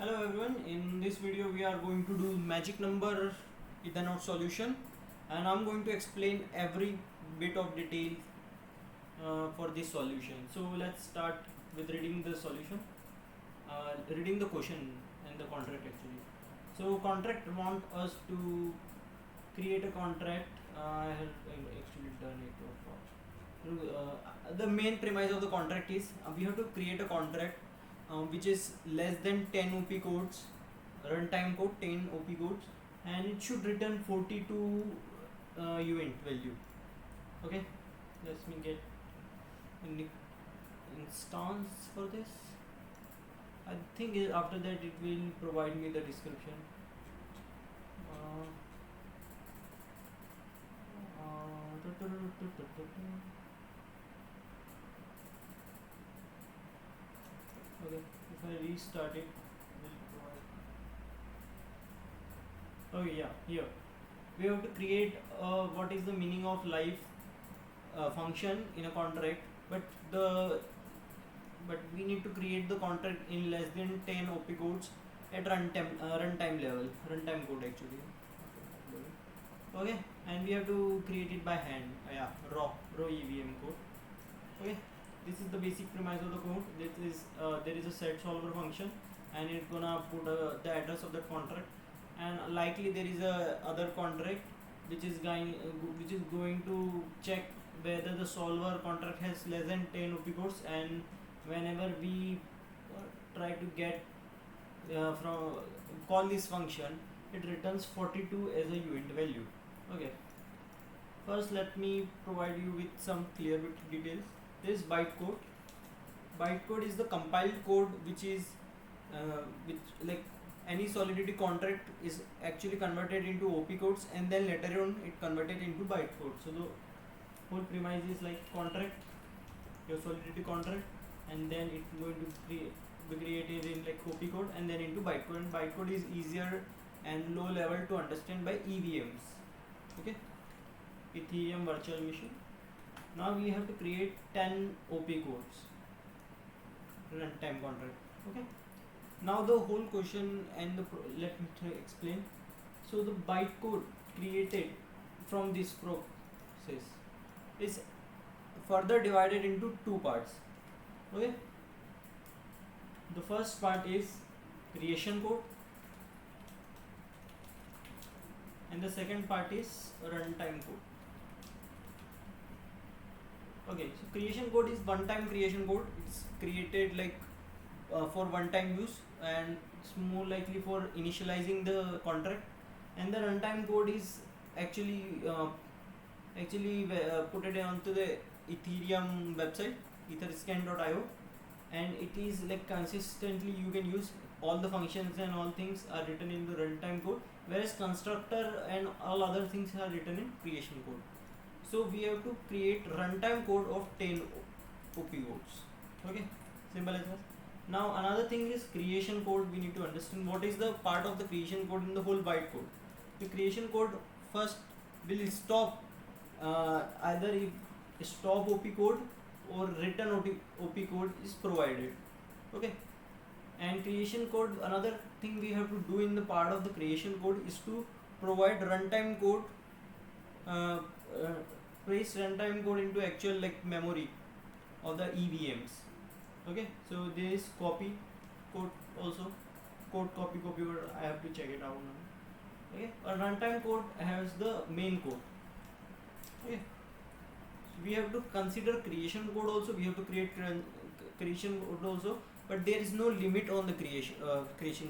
Hello everyone, in this video we are going to do magic number Ethernaut solution, and I'm going to explain every bit of detail for this solution. So let's start with reading the solution, reading the question and the contract actually. So contract want us to create a contract. I have actually done it. The main premise of the contract is we have to create a contract which is less than 10 OP codes, runtime code 10 OP codes, and it should return 42 event value. Okay, let me get an instance for this. I think after that it will provide me the description. Okay, if I restart it, will provide. Oh yeah, here we have to create what is the meaning of life function in a contract, but we need to create the contract in less than 10 OP codes at runtime level, runtime code actually. Okay, and we have to create it by hand. Yeah, raw EVM code. Okay, this is the basic premise of the code. This is there is a set solver function, and it's gonna put the address of the contract, and likely there is a other contract which is going to check whether the solver contract has less than 10 OP codes, and whenever we try to get from call this function, it returns 42 as a event value. Okay, first let me provide you with some clear details. This bytecode. Bytecode is the compiled code which is which like any solidity contract is actually converted into OP codes, and then later on it converted into bytecode. So the whole premise is like contract, your solidity contract, and then it's going to be created in like OP code and then into bytecode. And bytecode is easier and low level to understand by EVMs. Okay, Ethereum virtual machine. Now we have to create 10 OP codes, runtime contract. Okay, now the whole question and let me explain. So the bytecode created from this process is further divided into two parts. Okay, the first part is creation code, and the second part is runtime code. Okay, so creation code is one-time creation code. It's created like for one-time use, and it's more likely for initializing the contract. And the runtime code is actually put it onto the Ethereum website, etherscan.io, and it is like consistently you can use all the functions and all things are written in the runtime code, whereas constructor and all other things are written in creation code. So we have to create runtime code of 10 OP codes. Okay, simple as that. Now another thing is creation code. We need to understand what is the part of the creation code in the whole bytecode. The creation code first will stop either if stop OP code or return OP code is provided. Okay, and creation code, another thing we have to do in the part of the creation code is to provide runtime code, place runtime code into actual like memory of the EVMs. Okay, so there is copy code also, code copy word. I have to check it out now. Okay, a runtime code has the main code. Okay, so we have to consider creation code also. We have to create creation code also, but there is no limit on the creation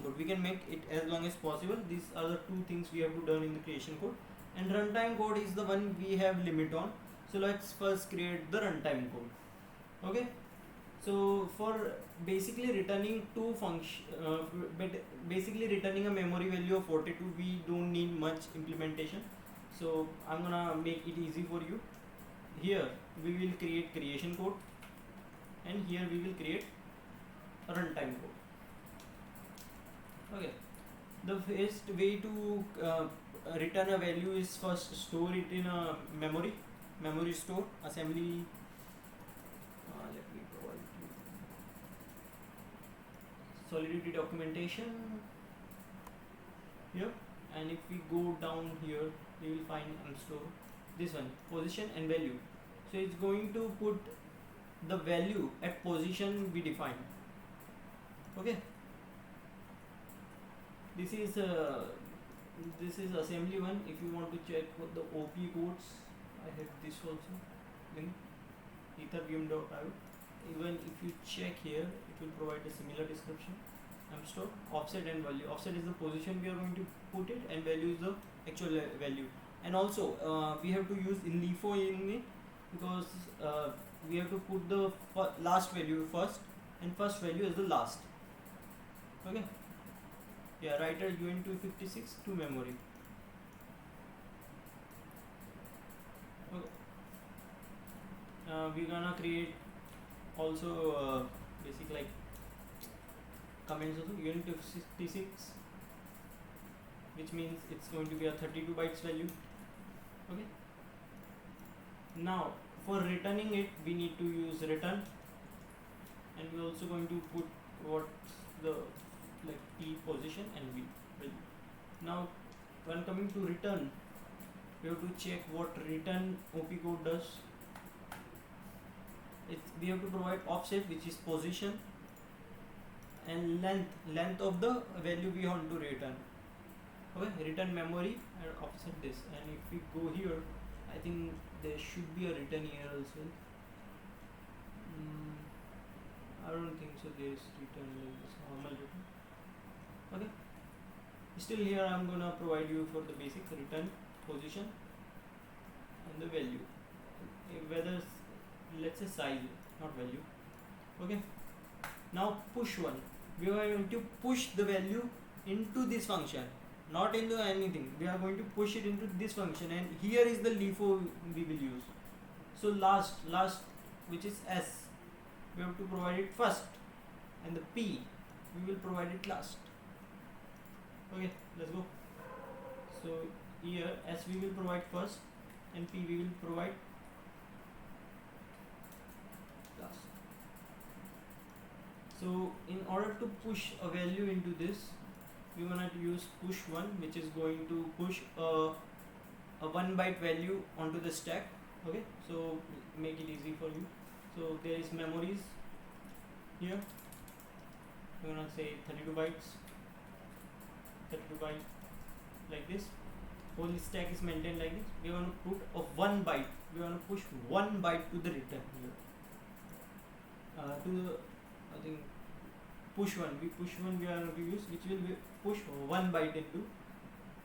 code. We can make it as long as possible. These are the two things we have to done in the creation code, and runtime code is the one we have limit on. So let's first create the runtime code. Okay, so for basically returning two basically returning a memory value of 42, we don't need much implementation. So I'm gonna make it easy for you. Here we will create creation code, and here we will create a runtime code. Okay, the best way to return a value is first store it in a memory store assembly. Let me provide you solidity documentation here, and if we go down here we will find store, this one, position and value. So it's going to put the value at position we defined. Okay, this is assembly one. If you want to check what the OP codes, I have this also in ethervim.io. Even if you check here, it will provide a similar description. Store, offset and value. Offset is the position we are going to put it, and value is the actual value. And also we have to use LIFO in it, because we have to put the last value first and first value is the last. Okay, yeah, writer UN256 to memory. Okay, we're gonna create also basic like comments also. UN256, which means it's going to be a 32 bytes value. Okay, now for returning it we need to use return, and we're also going to put what's the like P position and V value. Now when coming to return, we have to check what return OP code does. We have to provide offset, which is position, and length of the value we want to return. Okay, return memory and offset this. And if we go here, I think there should be a return here also. I don't think so there is return like this, normal return. Okay, still here I'm gonna provide you for the basic return, position and the value, whether let's say size, not value. Okay, now push one, we are going to push the value into this function, not into anything. We are going to push it into this function, and here is the LIFO we will use. So last which is S, we have to provide it first, and the P we will provide it last. Okay, let's go. So here S we will provide first and P we will provide last. So in order to push a value into this, we want to use push one, which is going to push a 1 byte value onto the stack. Okay, so make it easy for you. So there is memories here, we're gonna say 32 bytes, 32 byte like this. Whole stack is maintained like this. We want to put a 1 byte, we want to push 1 byte to the return here, to the, I think push one, we are going to use, which will be push 1 byte into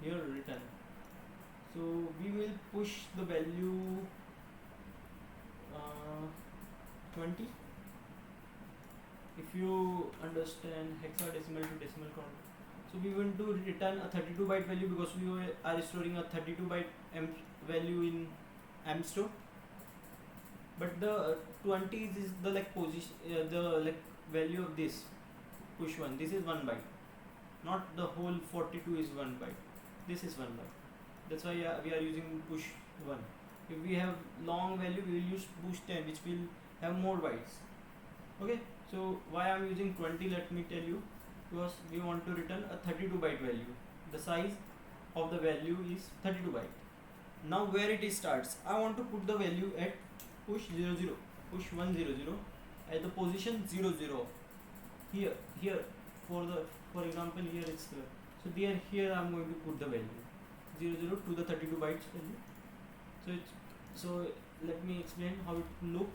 here return. So we will push the value 20. If you understand hexadecimal to decimal count, so we want to return a 32 byte value because we are storing a 32 byte value in store, but the 20 is the like position, the like value of this push one. This is 1 byte, not the whole 42 is 1 byte. This is 1 byte. That's why we are using push 1. If we have long value, we will use push 10, which will have more bytes. Okay, so why I am using 20, let me tell you, because we want to return a 32 byte value. The size of the value is 32 byte. Now where it starts, I want to put the value at push 00, push 100 at the position 00. Here for example here it's there. So here I'm going to put the value 00 to the 32 bytes value. So let me explain how it look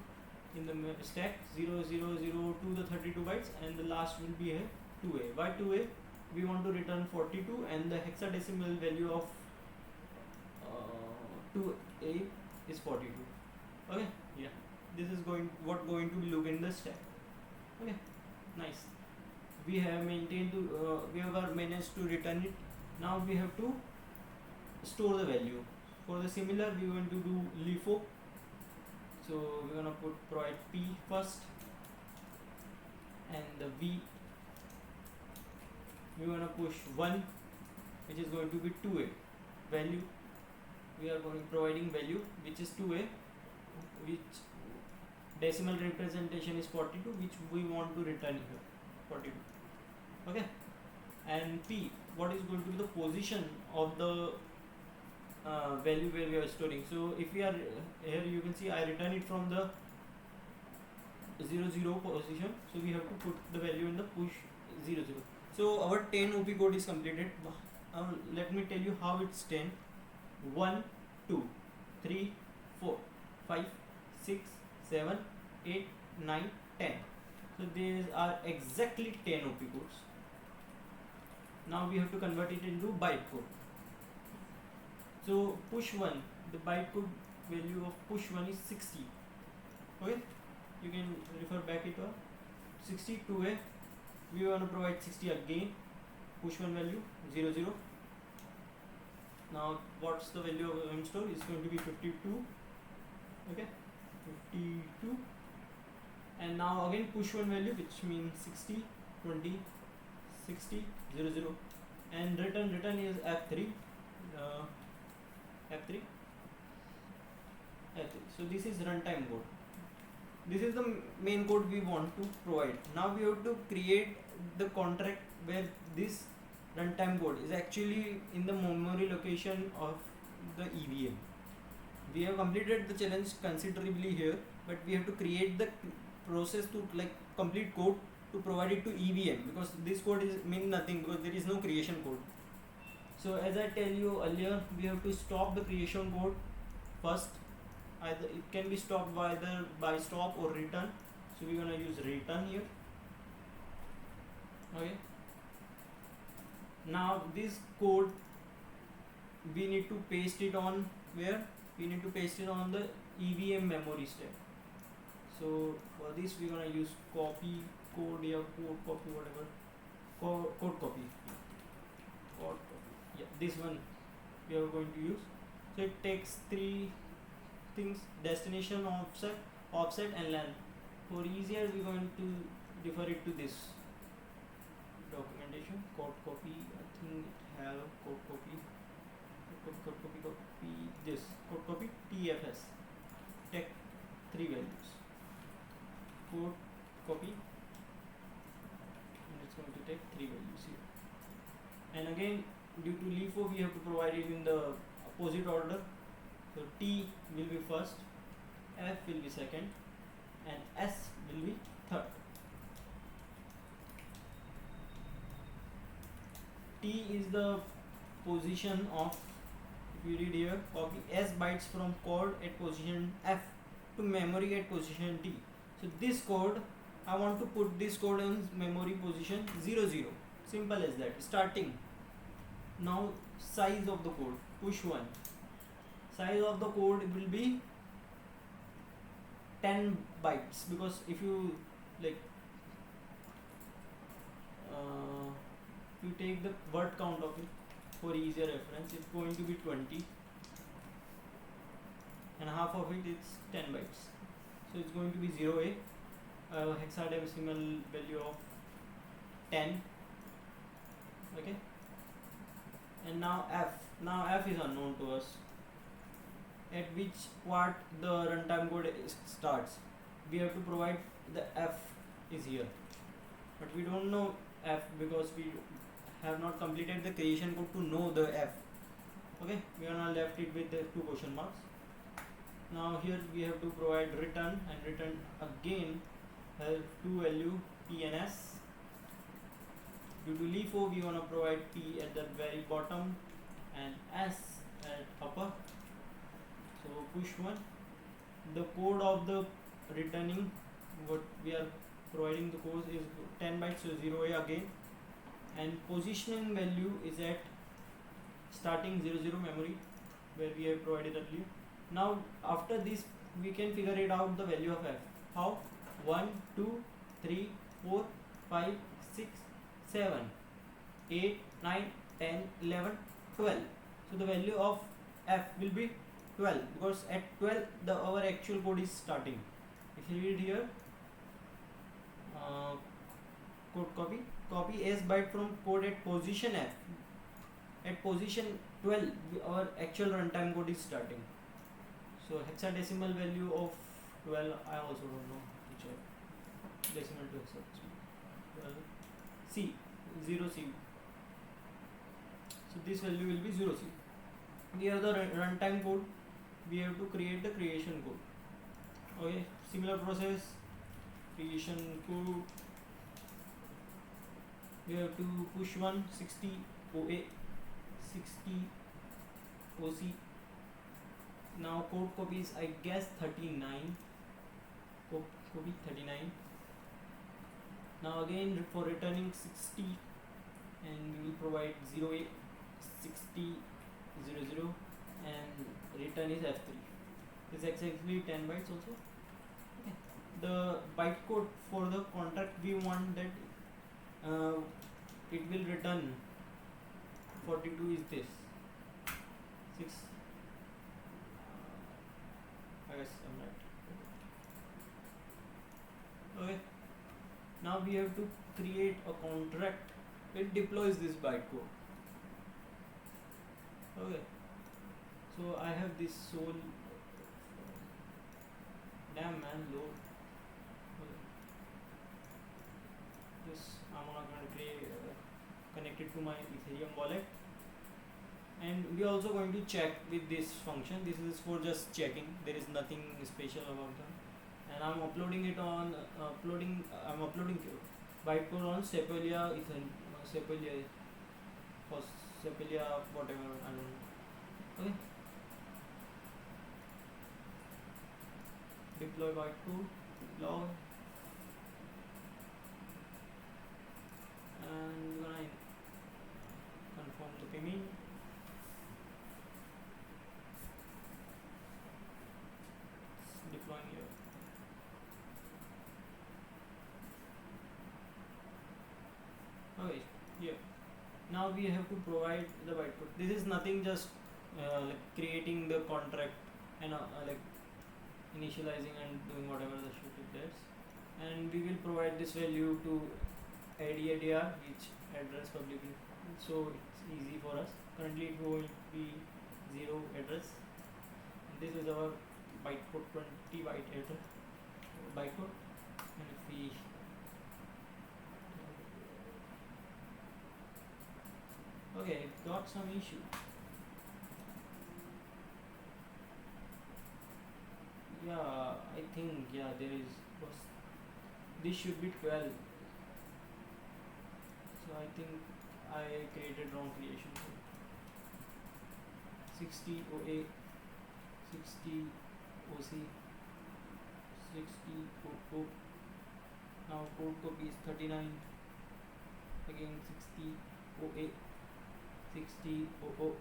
in the stack. 000 to the 32 bytes, and the last will be a 2a. Why 2a? We want to return 42, and the hexadecimal value of 2a is 42. Okay, yeah, this is going to look in the stack. Okay, nice. We have we have managed to return it. Now we have to store the value. For the similar, we want to do LIFO. So we're gonna provide P first, and the V we wanna push 1, which is going to be 2a value. We are providing value which is 2a, which decimal representation is 42, which we want to return here 42. and p, what is going to be the position of the value where we are storing. So if we are here, you can see I return it from the 0 0 position, so we have to put the value in the push 0 0. So our 10 OP code is completed. Let me tell you how it's 10. 1 2 3 4 5 6 7 8 9 10. So these are exactly 10 OP codes. Now we have to convert it into bytecode. So push 1, the bytecode value of push 1 is 60. Okay, you can refer back it up. 60 to a, we want to provide 60 again. Push 1 value 0 0. Now what's the value of mstore? Is going to be 52. Okay, 52. And now again push 1 value, which means 60 20 60 0 0. And return is f3. F3. So this is runtime code. This is the main code we want to provide. Now we have to create the contract where this runtime code is actually in the memory location of the EVM. We have completed the challenge considerably here, but we have to create the process to complete code to provide it to EVM, because this code is mean nothing because there is no creation code. So as I tell you earlier, we have to stop the creation code first. Either it can be stopped either by stop or return. So we're gonna use return here. Okay. Now this code we need to paste it on where? We need to paste it on the EVM memory stack. So for this we're gonna use copy code or code copy, whatever. Code copy. Yeah, this one we are going to use. So it takes three things: destination, offset and length. For easier, we're going to refer it to this documentation. Code copy, I think it have code copy this code copy TFS. Take three values. Code copy, and it's going to take three values here. And again, due to LIFO, we have to provide it in the opposite order. So T will be first, F will be second, and S will be third. T is the position of, if you read here, copy S bytes from code at position F to memory at position T. So this code, I want to put this code in memory position 0 0. Simple as that. Starting. Now size of the code, push 1. Size of the code will be 10 bytes, because if you you take the word count of it for easier reference, it's going to be 20 and half of it is 10 bytes. So it's going to be 0A, hexadecimal value of 10. Okay, and now F is unknown to us. At which part the runtime code starts, we have to provide the F is here, but we don't know F because we have not completed the creation code to know the F. Okay, we are now left it with the 2 question marks. Now here we have to provide return, and return again has 2 value P and S. Due to LIFO, we want to provide P at the very bottom and S at upper. So push 1. The code of the returning, what we are providing the code is 10 bytes, so 0A again, and positioning value is at starting 0 0 memory where we have provided earlier. Now after this we can figure it out the value of F. How? 1 2 3 4 5 6 7 8 9 10 11 12. So the value of F will be 12, because at 12 our actual code is starting. If you read here, code copy S byte from code at position F. At position 12 our actual runtime code is starting. So hexadecimal value of 12, I also don't know which are decimal to hexadecimal. 12 C 0 C So this value will be 0C. We have the runtime code. We have to create the creation code. Okay, similar process. Creation code. We have to push 160 OA 60 OC. Now code copy is I guess 39. Copy 39. Now again for returning 60, and we will provide 08 60 00, and return is F3. Is exactly 10 bytes also. Okay. The bytecode for the contract we want that it will return 42 is this 6. I guess I'm right. Okay. Now we have to create a contract. It deploys this bytecode. Okay. So I have this soul. Damn man, load. Okay. This I'm not going to create connect it to my Ethereum wallet, and we are also going to check with this function. This is for just checking. There is nothing special about them. And I'm uploading it on I'm uploading bytecode on Sepolia Sepolia whatever, I don't know. Okay. Deploy bytecode, log, and we're gonna confirm the payment. It's deploying here. Okay, here. Now we have to provide the bytecode. This is nothing, just like creating the contract and like initializing and doing whatever the shit it does. And we will provide this value to ADR, which address publicly, so it's easy for us. Currently it will be 0 address. And this is our bytecode, 20 byte address bytecode. And if we okay, it got some issue. Yeah, I think there is. This should be 12. So I think I created wrong creation code. 60 OA, 60 OC, 60 OO. Now code copy is 39. Again 60 OA, 60 OO,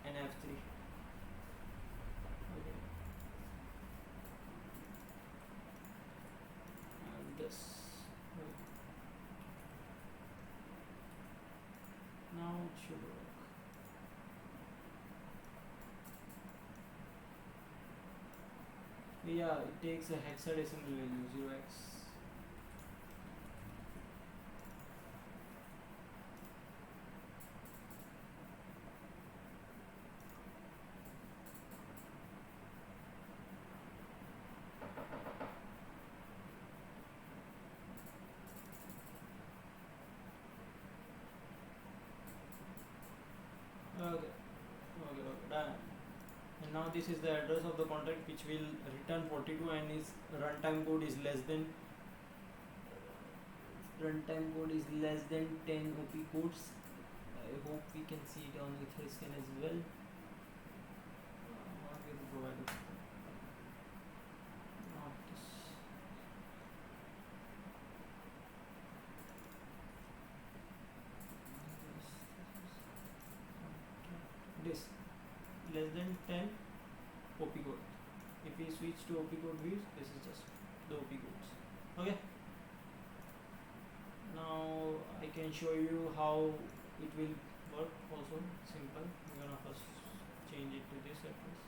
and F3. Okay. And this. Okay. Now it should work. Yeah, it takes a hexadecimal value 0x. Okay, done. And now this is the address of the contract which will return 42, and his runtime code is less than 10 OP codes. I hope we can see it on Etherscan as well. Not going to provide it. Not this. This less than 10 OP code. If we switch to OP code views, this is just the OP codes. Okay. Now I can show you how it will work. Also simple. We're gonna first change it to this address,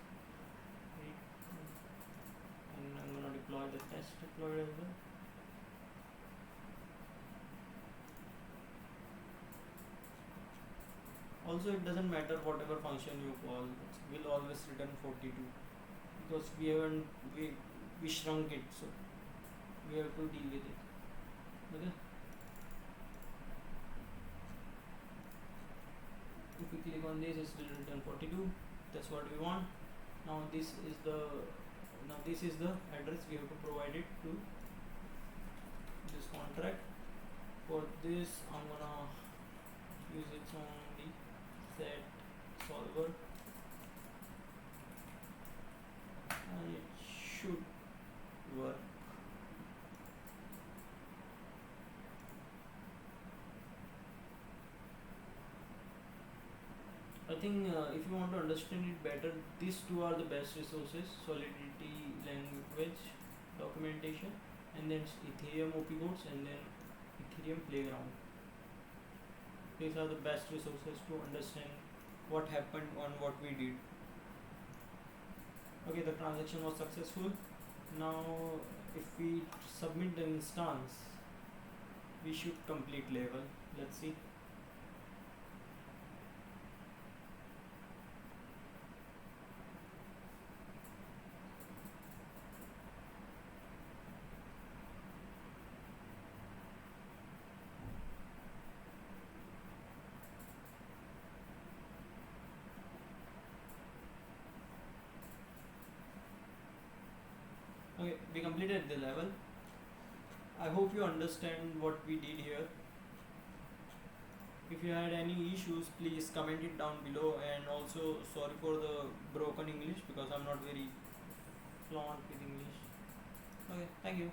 and I'm gonna deploy the test deploy as well. Also, it doesn't matter whatever function you call, it will always return 42 because we shrunk it, so we have to deal with it. Okay. If we click on this, it's still written 42. That's what we want. Now this is the address we have to provide it to this contract. For this I'm gonna use its on the set solver, and it should work. I think if you want to understand it better, these two are the best resources: Solidity language documentation, and then Ethereum OP codes, and then Ethereum playground. These are the best resources to understand what happened on what we did. Okay, the transaction was successful. Now if we submit the instance, we should complete level. Let's see. Okay, we completed the level. I hope you understand what we did here. If you had any issues, please comment it down below, and also sorry for the broken English because I'm not very fluent with English. Okay, thank you.